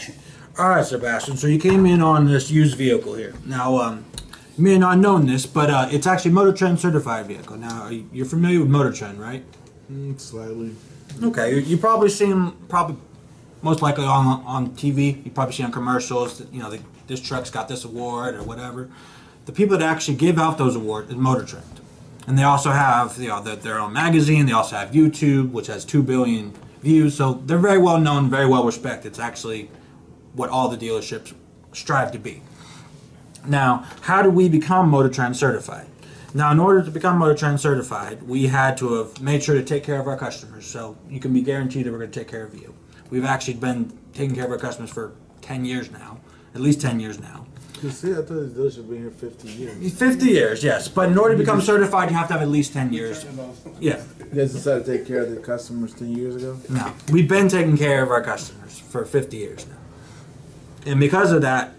action. All right, Sebastian. So you came in on this used vehicle here. Now, you may not have known this, but it's actually Motor Trend certified vehicle. Now, you're familiar with Motor Trend, right? Slightly. Okay, you probably seen most likely on TV. You probably seen on commercials. You know, this truck's got this award or whatever. The people that actually give out those awards is Motor Trend, and they also have their own magazine. They also have YouTube, which has 2 billion views. So they're very well known, very well respected. It's actually what all the dealerships strive to be. Now, how do we become Motor Trend certified? Now, in order to become Motor Trend certified, we had to have made sure to take care of our customers. So you can be guaranteed that we're going to take care of you. We've actually been taking care of our customers for 10 years now, at least 10 years now. You see, I thought this dealership been here 50 years. 50 years, yes. But in order to become certified, you have to have at least 10 years. Yeah. You guys decided to take care of the customers 10 years ago? No. We've been taking care of our customers for 50 years now. And because of that,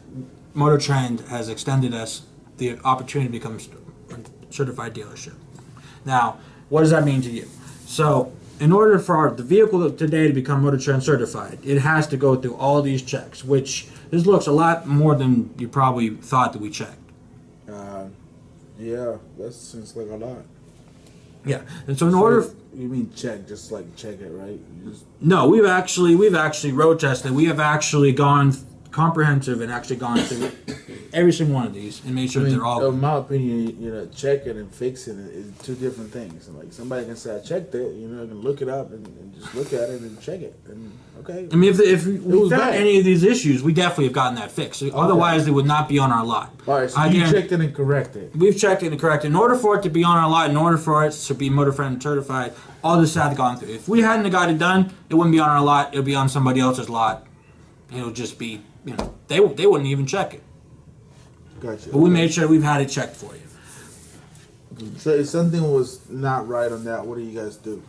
Motor Trend has extended us the opportunity to become a certified dealership. Now, what does that mean to you? So, in order for the vehicle today to become Motor Trend certified, it has to go through all these checks, which this looks a lot more than you probably thought that we checked. Yeah, that seems like a lot. Yeah, and so in order, you mean check, just like check it, right? No, we've actually road tested. We have actually gone comprehensive and actually gone through every single one of these and made sure they're all. In my opinion, check it and fix it is two different things. Like somebody can say I checked it, I can look it up and just look at it and check it. And okay. I mean, if we found any of these issues, we definitely have gotten that fixed. Okay. Otherwise, they would not be on our lot. All right, so you checked it and corrected it. We've checked it and corrected. In order for it to be on our lot, in order for it to be Motor Trend certified, all this had gone through. If we hadn't got it done, it wouldn't be on our lot. It would be on somebody else's lot. It would just be, they wouldn't even check it. Gotcha. But we made sure we've had it checked for you. So if something was not right on that, what do you guys do?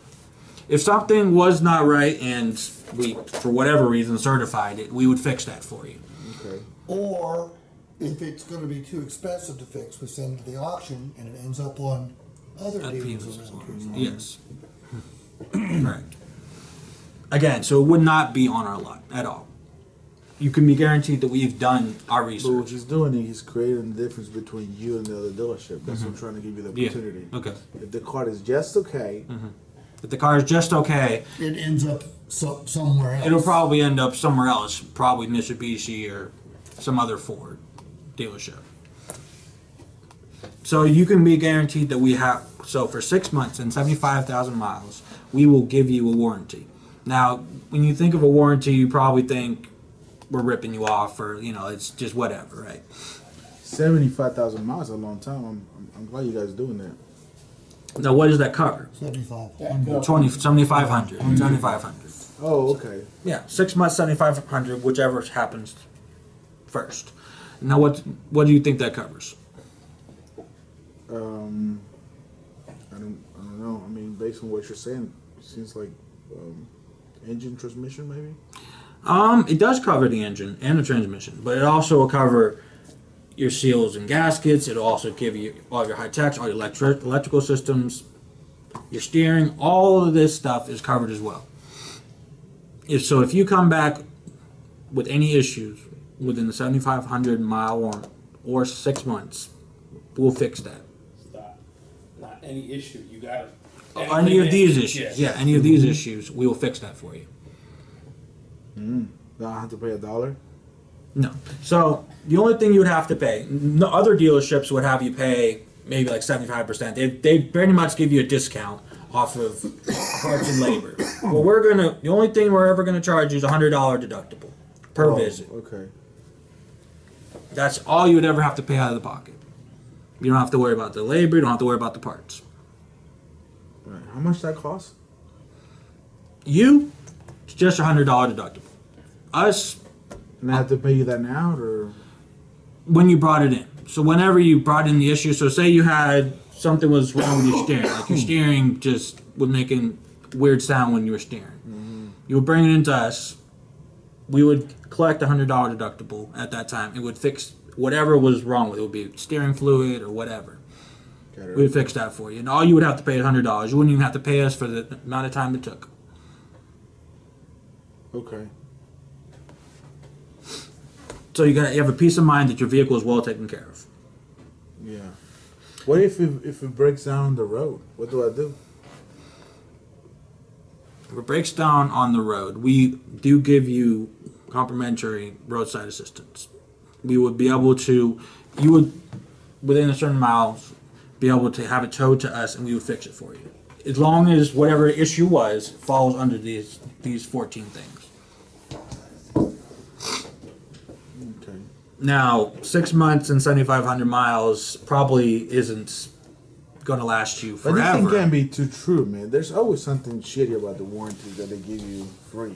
If something was not right and we, for whatever reason, certified it, we would fix that for you. Okay. Or if it's going to be too expensive to fix, we send it to the auction and it ends up on other dealers around here. Yes. Correct. Again, so it would not be on our lot at all. You can be guaranteed that we've done our research. But what he's doing, he's creating the difference between you and the other dealership. That's what I'm trying to give you the opportunity. Yeah. Okay. If the car is just okay. If the car is just okay, it ends up somewhere else. It'll probably end up somewhere else, probably Mitsubishi or some other Ford dealership. So you can be guaranteed that we have, so for 6 months and 75,000 miles, we will give you a warranty. Now, when you think of a warranty, you probably think we're ripping you off or, it's just whatever, right? 75,000 miles is a long time. I'm glad you guys are doing that. Now, what does that cover? 7,500. 7,500. 7,500. Oh, okay. Yeah, 6 months, 7,500, whichever happens first. Now, what do you think that covers? I don't know. I mean, based on what you're saying, it seems like engine, transmission, maybe. It does cover the engine and the transmission, but it also will cover your seals and gaskets. It'll also give you all your high techs, all your electrical systems, your steering. All of this stuff is covered as well. If you come back with any issues within the 7,500 mile warrant or 6 months, we'll fix that. Not any issue. You got it. Any of these issues, yeah, any of these issues, we will fix that for you. Do I have to pay $1? No. So the only thing you would have to pay, no other dealerships would have you pay maybe like 75%. They pretty much give you a discount off of parts and labor. Well, the only thing we're ever gonna charge you is $100 deductible per visit. Okay. That's all you would ever have to pay out of the pocket. You don't have to worry about the labor. You don't have to worry about the parts. All right. How much that cost? It's just $100 deductible. Us, And I have to pay you that now, or? when you brought it in. So whenever you brought in the issue, so say you had something was wrong with your steering, like your steering just was making weird sound when you were steering. You would bring it into us. We would collect $100 deductible at that time. It would fix whatever was wrong with it. It would be steering fluid or whatever. We would fix that for you. And all you would have to pay is $100. You wouldn't even have to pay us for the amount of time it took. Okay. So you have a peace of mind that your vehicle is well taken care of. Yeah. What if it breaks down on the road? What do I do? If it breaks down on the road, we do give you complimentary roadside assistance. We would be able to, you would, within a certain miles, be able to have it towed to us and we would fix it for you. As long as whatever issue was falls under these 14 things. Okay. Now, 6 months and 7,500 miles probably isn't going to last you But this forever. thing can't be too true, man. There's always something shitty about the warranties that they give you free.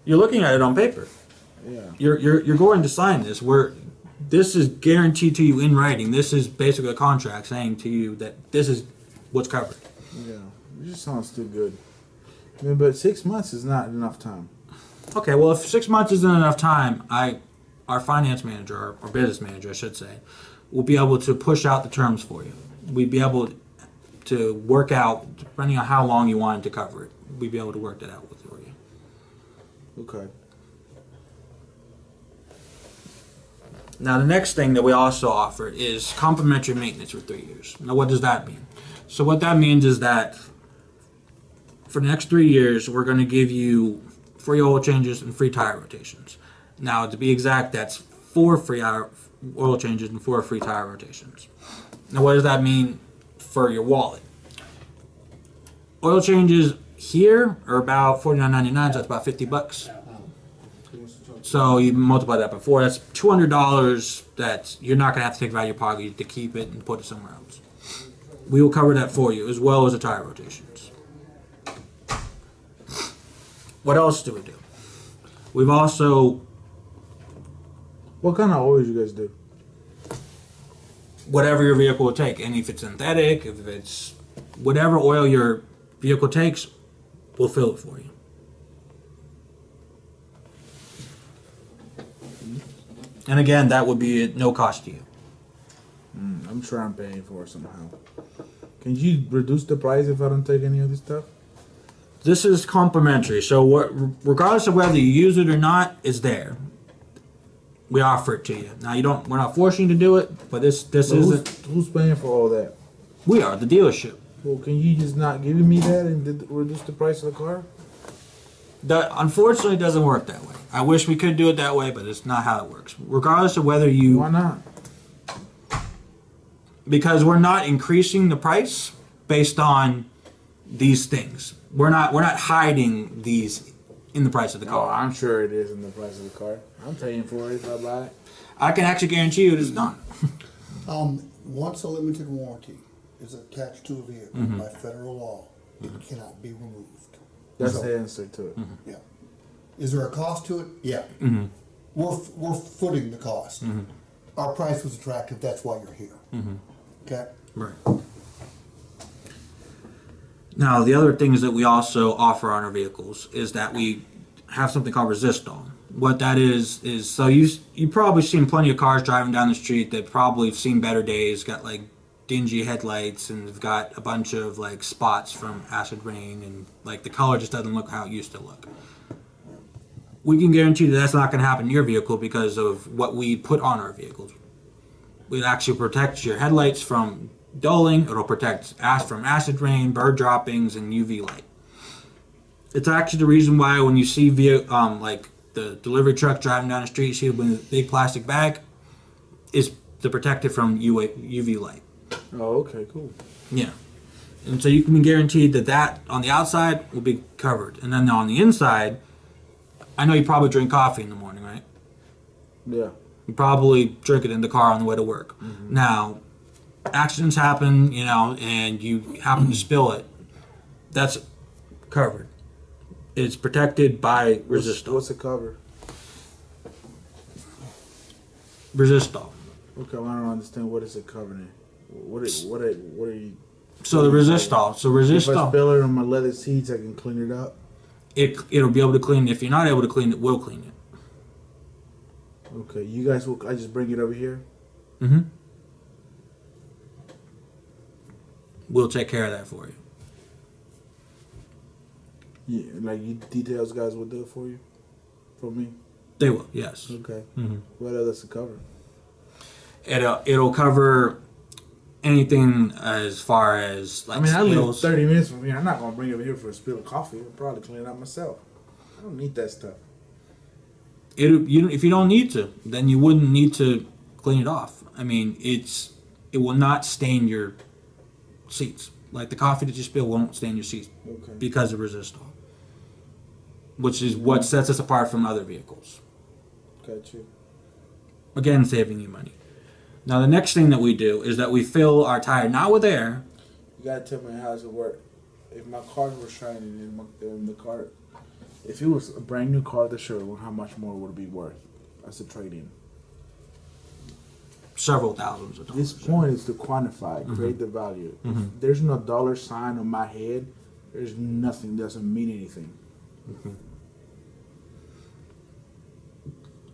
You're looking at it on paper. Yeah. You're going to sign this. This is guaranteed to you in writing. This is basically a contract saying to you that this is what's covered. Yeah. It just sounds too good. I mean, but 6 months is not enough time. Okay, well, if 6 months isn't enough time, our finance manager, or business manager, I should say, will be able to push out the terms for you. We'd be able to work out, depending on how long you wanted to cover it, we'd be able to work that out for you. Okay. Now, the next thing that we also offer is complimentary maintenance for 3 years. Now, what does that mean? So what that means is that for the next 3 years, we're going to give you free oil changes and free tire rotations. Now, to be exact, that's 4 free oil changes and 4 free tire rotations. Now, what does that mean for your wallet? Oil changes here are about $49.99, so that's about $50. So you multiply that by 4, that's $200 that you're not going to have to take it out of your pocket to keep it and put it somewhere else. We will cover that for you, as well as the tire rotations. What else do we do? We've also, What kind of oils you guys do? whatever your vehicle will take, and if it's synthetic, if it's whatever oil your vehicle takes, we'll fill it for you. And again, that would be at no cost to you. I'm sure I'm paying for it somehow. Can you reduce the price if I don't take any of this stuff? This is complimentary, so regardless of whether you use it or not, it's there. We offer it to you. Now we're not forcing you to do it, but this But isn't. who's paying for all that? We are the dealership. Well, can you just not give me that and reduce the price of the car? That unfortunately doesn't work that way. I wish we could do it that way, but it's not how it works. Regardless of whether you, Why not? because we're not increasing the price based on these things. We're not hiding these in the price of the Oh, car. I'm sure it is in the price of the car. I'm paying for it if I buy it. I can actually guarantee you it is not. Once a limited warranty is attached to a vehicle by federal law, it cannot be removed. That's So- the answer to it. Yeah. Is there a cost to it? Yeah. We're footing the cost. Our price was attractive, that's why you're here. Okay? Right. Now, the other things that we also offer on our vehicles is that we have something called Resistol. What that is so you've probably seen plenty of cars driving down the street that probably have seen better days, got like dingy headlights and have got a bunch of like spots from acid rain and like the color just doesn't look how it used to look. We can guarantee that that's not going to happen in your vehicle because of what we put on our vehicles. It actually protects your headlights from dulling. It'll protect from acid rain, bird droppings, and UV light. It's actually the reason why when you see like the delivery truck driving down the street, you see it with a big plastic bag, is to protect it from UV light. Oh, okay, cool. Yeah. And so you can be guaranteed that on the outside will be covered. And then on the inside, I know you probably drink coffee in the morning, right? Yeah. You probably drink it in the car on the way to work. Now, accidents happen, and you happen to spill it. That's covered. It's protected by Resistol. What's the cover? Resistol. Okay, well, I don't understand what is it covering. What are you? So the Resistol. So If I Resistol, spill it on my leather seats, I can clean it up. it'll be able to clean it. If you're not able to clean it, we'll clean it. Okay, you guys will. I just bring it over here. Mm-hmm. We'll take care of that for you. Yeah, like you details guys will do it for you, for me. They will, yes. Okay. What else does it cover? It'll cover anything as far as like I mean, I live spills. 30 minutes from here. I'm not gonna bring it over here for a spill of coffee. I'll probably clean it up myself. I don't need that stuff. If you don't need to, then you wouldn't need to clean it off. I mean, it will not stain your seats. Like the coffee that you spill won't stain your seats Okay. because of resistol, which is what sets us apart from other vehicles. Got you. Again, saving you money. Now, the next thing that we do is that we fill our tire not with air. You gotta tell me how does it work. If my car was shining in the car, if it was a brand new car, the showroom, how much more would it be worth as a trade-in? Several thousands of dollars. This point is to quantify, create the value. If there's no dollar sign on my head, there's nothing, doesn't mean anything.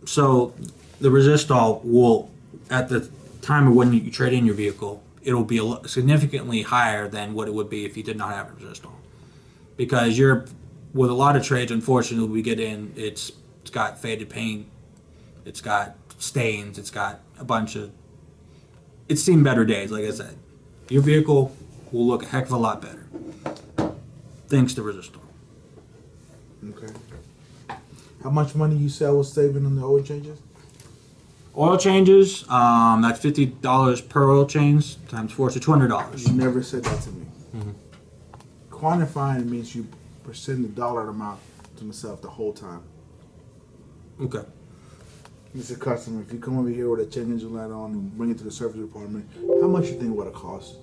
So the resistol will, at the time of when you trade in your vehicle, it'll be significantly higher than what it would be if you did not have a resistol. Because with a lot of trades, unfortunately, we get in, it's got faded paint, it's got stains, it's got a bunch of, it's seen better days, like I said. Your vehicle will look a heck of a lot better thanks to resistol. Okay. How much money you say I was saving on the oil changes? Oil changes, that's $50 per oil change times 4, so $200. You never said that to me. Quantifying means you present the dollar amount to myself the whole time. Okay. Mr. Customer, if you come over here with a check engine light on and bring it to the service department, how much you think it would cost?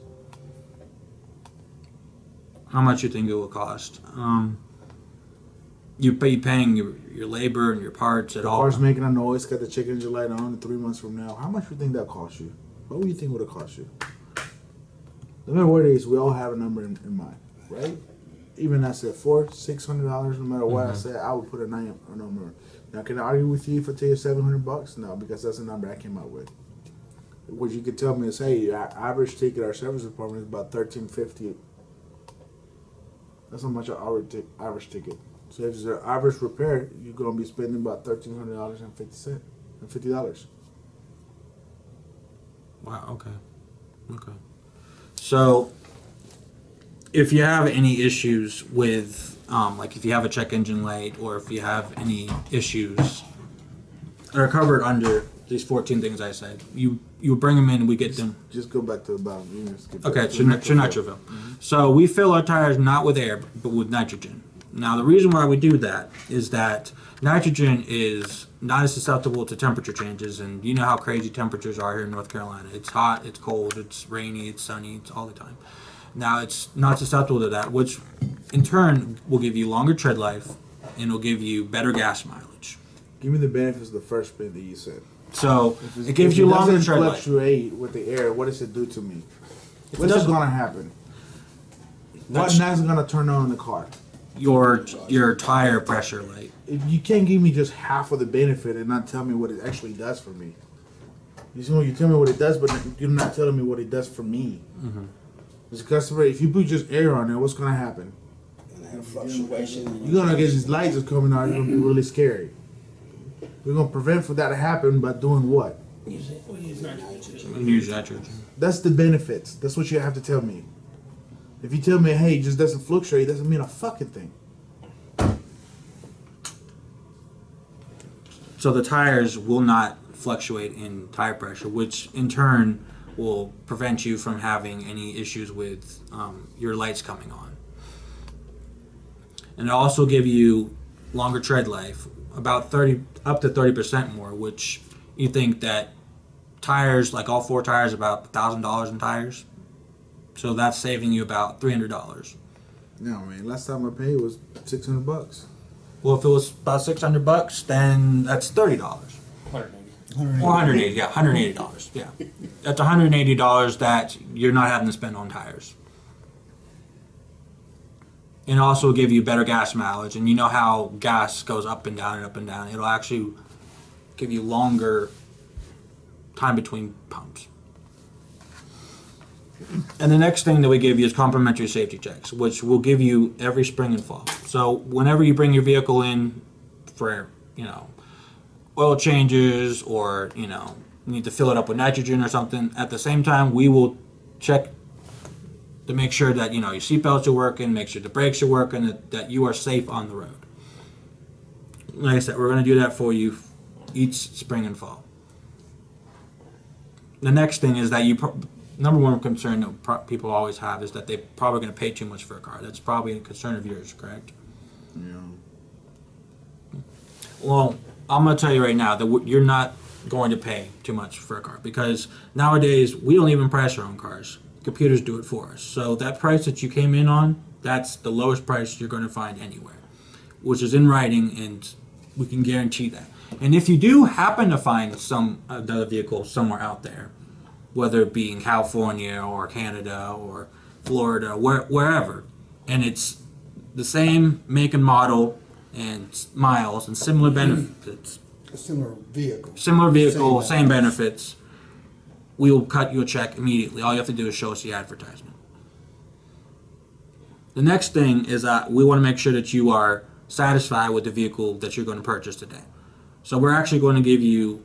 How much you think it will cost? You paying your labor and your parts at all. Car's making a noise, got the check engine light on, and 3 months from now, how much do you think that cost you? What would you think would it cost you? No matter what it is, we all have a number in mind, right? Even I said $400-$600, no matter what I said, I would put a number. Now, can I argue with you if I tell you $700? No, because that's the number I came up with. What you could tell me is, hey, our average ticket at our service department is about $13.50. That's how much our average ticket. So if it's an average repair, you're gonna be spending about $1,350. Wow. Okay. So, if you have any issues with, like if you have a check engine light, or if you have any issues that are covered under these 14 things I said, you bring them in and we get them. Just go back to the bottom. Okay, so nitrofill. So we fill our tires not with air, but with nitrogen. Now, the reason why we do that is that nitrogen is not as susceptible to temperature changes, and you know how crazy temperatures are here in North Carolina. It's hot, it's cold, it's rainy, it's sunny, it's all the time. Now, it's not susceptible to that, which in turn will give you longer tread life and will give you better gas mileage. Give me the benefits of the first bit that you said. So it gives you longer tread life. If it doesn't fluctuate with the air, what does it do to me? What's going to happen? What now is going to turn on in the car? Your tire pressure light. You can't give me just half of the benefit and not tell me what it actually does for me. You tell me what it does, but you're not telling me what it does for me. As a customer, if you put just air on there, what's going to happen? Fluctuation. You're going to get these lights that's coming out. It's going to be really scary. We're going to prevent for that to happen by doing what? Use nitrogen. Use nitrogen. That's the benefits. That's what you have to tell me. If you tell me, hey, it just doesn't fluctuate, it doesn't mean a fucking thing. So the tires will not fluctuate in tire pressure, which in turn will prevent you from having any issues with your lights coming on. And it'll also give you longer tread life, about up to 30% more, which you think that tires, like all 4 tires, about $1,000 in tires. So that's saving you about $300. No, man. Last time I paid was $600. Well, if it was about $600, then that's $30. 180. Or $180, yeah, $180, yeah. That's $180 that you're not having to spend on tires. And also give you better gas mileage. And you know how gas goes up and down and up and down. It'll actually give you longer time between pumps. And the next thing that we give you is complimentary safety checks, which we'll give you every spring and fall. So whenever you bring your vehicle in for, oil changes or, you know, you need to fill it up with nitrogen or something, at the same time, we will check to make sure that, you know, your seatbelts are working, make sure the brakes are working, that you are safe on the road. Like I said, we're going to do that for you each spring and fall. The next thing is that number one concern that people always have is that they're probably going to pay too much for a car. That's probably a concern of yours, correct? Yeah. Well, I'm going to tell you right now that you're not going to pay too much for a car, because nowadays we don't even price our own cars. Computers do it for us. So that price that you came in on, that's the lowest price you're going to find anywhere, which is in writing, and we can guarantee that. And if you do happen to find another vehicle somewhere out there, whether it be in California or Canada or Florida, wherever, and it's the same make and model and miles and similar benefits, A similar vehicle. same benefits, we will cut you a check immediately. All you have to do is show us the advertisement. The next thing is that we want to make sure that you are satisfied with the vehicle that you're going to purchase today. So we're actually going to give you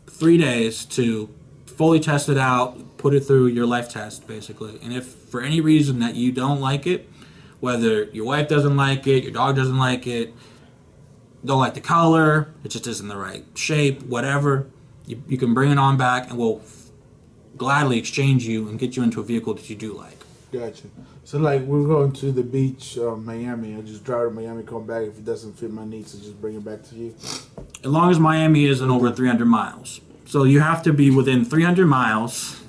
3 days to fully test it out, put it through your life test, basically. And if for any reason that you don't like it, whether your wife doesn't like it, your dog doesn't like it, don't like the color, it just isn't the right shape, whatever, you can bring it on back and we'll gladly exchange you and get you into a vehicle that you do like. Gotcha. So like we're going to the beach, Miami. I just drive to Miami, come back. If it doesn't fit my needs, I just bring it back to you. As long as Miami isn't over 300 miles. So you have to be within 300 miles.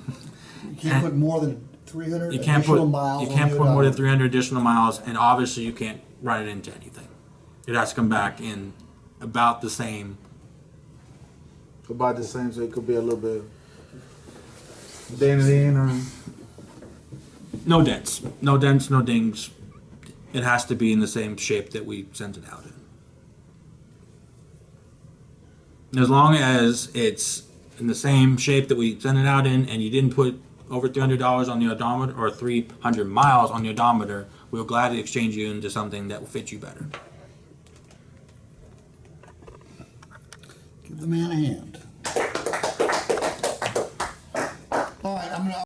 You can't put more than 300 You can't additional put miles you can't on put the more than odometer. 300 additional miles, and obviously you can't run it into anything. It has to come back in about the same. About the same, so it could be a little bit dented in or. No dents, no dings. It has to be in the same shape that we sent it out in. As long as it's in the same shape that we sent it out in, and you didn't put over $300 on the odometer or 300 miles on the odometer, we'll gladly exchange you into something that will fit you better. Give the man a hand. All right, I'm gonna.